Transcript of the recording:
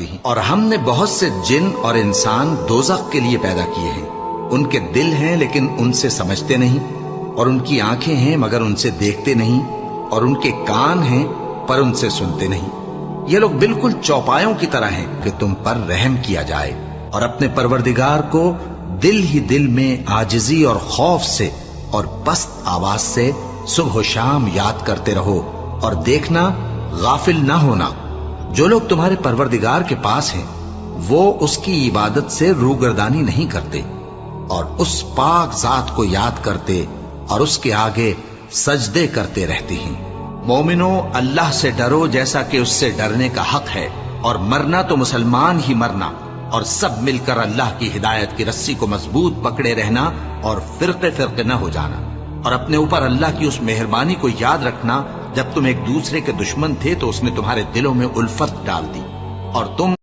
ہیں۔ اور ہم نے بہت سے جن اور انسان دوزخ کے لیے پیدا کیے ہیں، ان کے دل ہیں لیکن ان سے سمجھتے نہیں، اور ان کی آنکھیں ہیں مگر ان سے دیکھتے نہیں، اور ان کے کان ہیں پر ان سے سنتے نہیں۔ یہ لوگ بالکل چوپایوں کی طرح ہیں کہ تم پر رحم کیا جائے، اور اپنے پروردگار کو دل ہی دل میں عاجزی اور خوف سے اور پست آواز سے صبح و شام یاد کرتے رہو، اور دیکھنا غافل نہ ہونا۔ جو لوگ تمہارے پروردگار کے پاس ہیں وہ اس کی عبادت سے روگردانی نہیں کرتے، اور اس پاک ذات کو یاد کرتے اور اس کے آگے سجدے کرتے رہتے ہیں۔ مومنو، اللہ سے ڈرو جیسا کہ اس سے ڈرنے کا حق ہے، اور مرنا تو مسلمان ہی مرنا، اور سب مل کر اللہ کی ہدایت کی رسی کو مضبوط پکڑے رہنا اور فرقے فرقے نہ ہو جانا، اور اپنے اوپر اللہ کی اس مہربانی کو یاد رکھنا جب تم ایک دوسرے کے دشمن تھے تو اس نے تمہارے دلوں میں الفت ڈال دی، اور تم